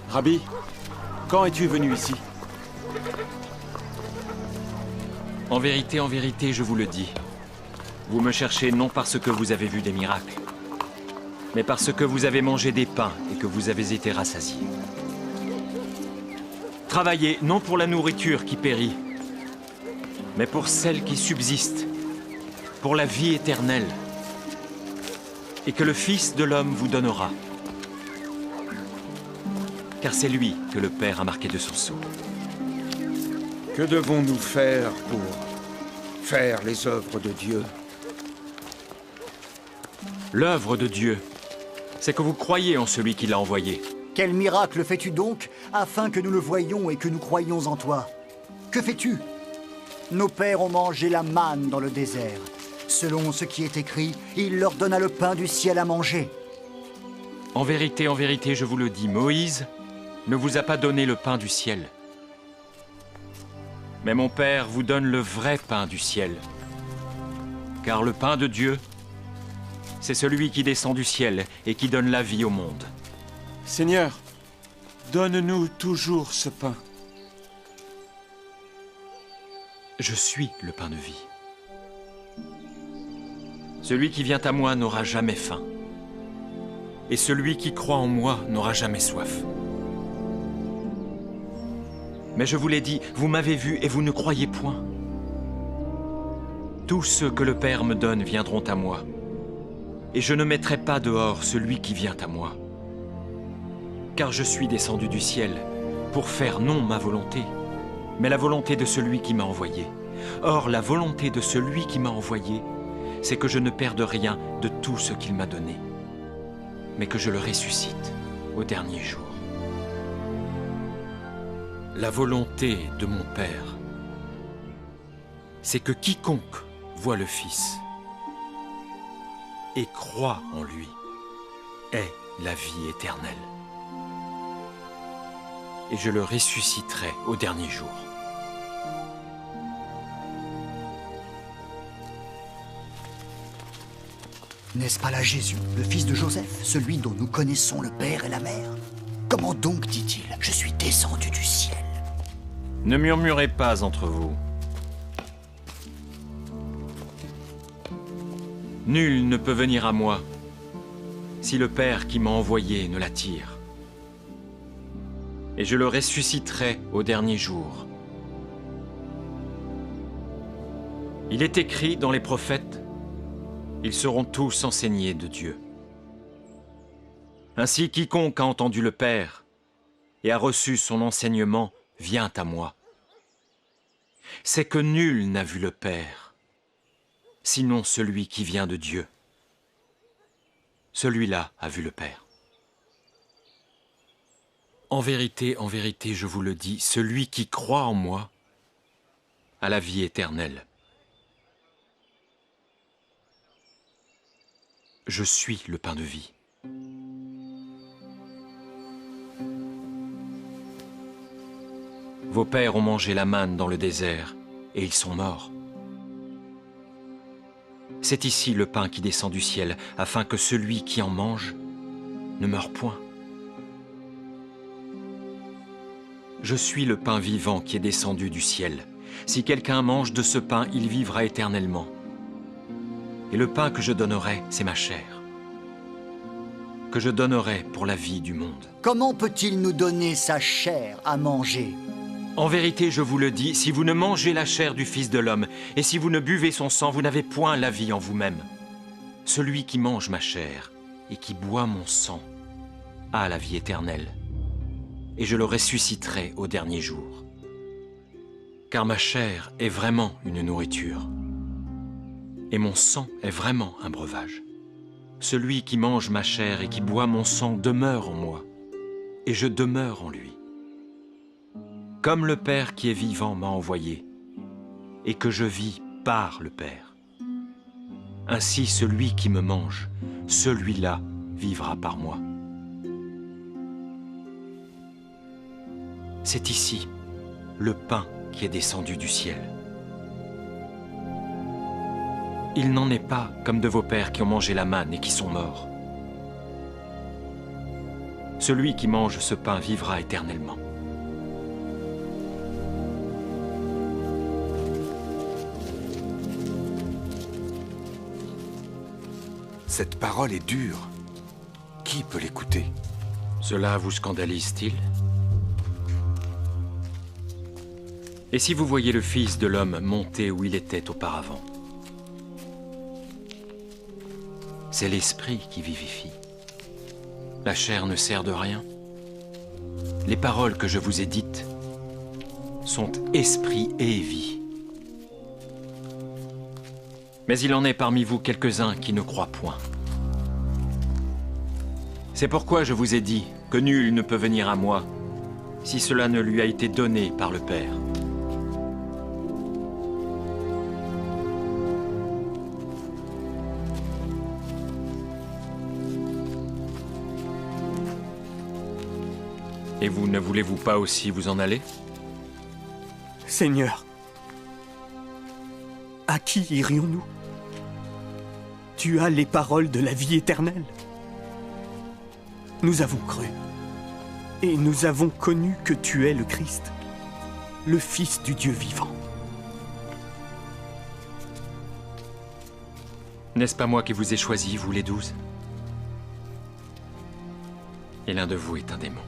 Rabbi, quand es-tu venu ici? En vérité, je vous le dis. Vous me cherchez non parce que vous avez vu des miracles, mais parce que vous avez mangé des pains et que vous avez été rassasiés. Travaillez non pour la nourriture qui périt, mais pour celle qui subsiste, pour la vie éternelle, et que le Fils de l'homme vous donnera. Car c'est lui que le Père a marqué de son sceau. Que devons-nous faire pour faire les œuvres de Dieu? L'œuvre de Dieu, c'est que vous croyez en celui qui l'a envoyé. Quel miracle fais-tu donc, afin que nous le voyions et que nous croyions en toi? Que fais-tu? Nos pères ont mangé la manne dans le désert. Selon ce qui est écrit, il leur donna le pain du ciel à manger. En vérité, je vous le dis, Moïse ne vous a pas donné le pain du ciel. Mais mon Père vous donne le vrai pain du ciel. Car le pain de Dieu, c'est celui qui descend du ciel et qui donne la vie au monde. Seigneur, donne-nous toujours ce pain. Je suis le pain de vie. Celui qui vient à moi n'aura jamais faim. Et celui qui croit en moi n'aura jamais soif. Mais je vous l'ai dit, vous m'avez vu et vous ne croyez point. Tous ceux que le Père me donne viendront à moi. Et je ne mettrai pas dehors celui qui vient à moi. Car je suis descendu du ciel pour faire non ma volonté, mais la volonté de celui qui m'a envoyé. Or, la volonté de celui qui m'a envoyé, c'est que je ne perde rien de tout ce qu'il m'a donné, mais que je le ressuscite au dernier jour. La volonté de mon Père, c'est que quiconque voit le Fils et croit en lui ait la vie éternelle. Et je le ressusciterai au dernier jour. N'est-ce pas là Jésus, le fils de Joseph, celui dont nous connaissons le père et la mère? Comment donc dit-il, je suis descendu du ciel? Ne murmurez pas entre vous. Nul ne peut venir à moi si le Père qui m'a envoyé ne l'attire. Et je le ressusciterai au dernier jour. Il est écrit dans les prophètes, ils seront tous enseignés de Dieu. Ainsi, quiconque a entendu le Père et a reçu son enseignement vient à moi. C'est que nul n'a vu le Père, sinon celui qui vient de Dieu. Celui-là a vu le Père. En vérité, je vous le dis, celui qui croit en moi a la vie éternelle. Je suis le pain de vie. Vos pères ont mangé la manne dans le désert, et ils sont morts. C'est ici le pain qui descend du ciel, afin que celui qui en mange ne meure point. Je suis le pain vivant qui est descendu du ciel. Si quelqu'un mange de ce pain, il vivra éternellement. Et le pain que je donnerai, c'est ma chair, que je donnerai pour la vie du monde. Comment peut-il nous donner sa chair à manger? En vérité, je vous le dis, si vous ne mangez la chair du Fils de l'homme, et si vous ne buvez son sang, vous n'avez point la vie en vous-même. Celui qui mange ma chair et qui boit mon sang a la vie éternelle, et je le ressusciterai au dernier jour. Car ma chair est vraiment une nourriture, et mon sang est vraiment un breuvage. Celui qui mange ma chair et qui boit mon sang demeure en moi, et je demeure en lui. Comme le Père qui est vivant m'a envoyé, et que je vis par le Père. Ainsi celui qui me mange, celui-là vivra par moi. C'est ici le pain qui est descendu du ciel. Il n'en est pas comme de vos pères qui ont mangé la manne et qui sont morts. Celui qui mange ce pain vivra éternellement. Cette parole est dure. Qui peut l'écouter? Cela vous scandalise-t-il? Et si vous voyez le Fils de l'homme monter où il était auparavant? C'est l'esprit qui vivifie. La chair ne sert de rien. Les paroles que je vous ai dites sont esprit et vie. Mais il en est parmi vous quelques-uns qui ne croient point. C'est pourquoi je vous ai dit que nul ne peut venir à moi si cela ne lui a été donné par le Père. Et vous ne voulez-vous pas aussi vous en aller? Seigneur, à qui irions-nous? Tu as les paroles de la vie éternelle. Nous avons cru, et nous avons connu que tu es le Christ, le Fils du Dieu vivant. N'est-ce pas moi qui vous ai choisi, vous les 12? Et l'un de vous est un démon.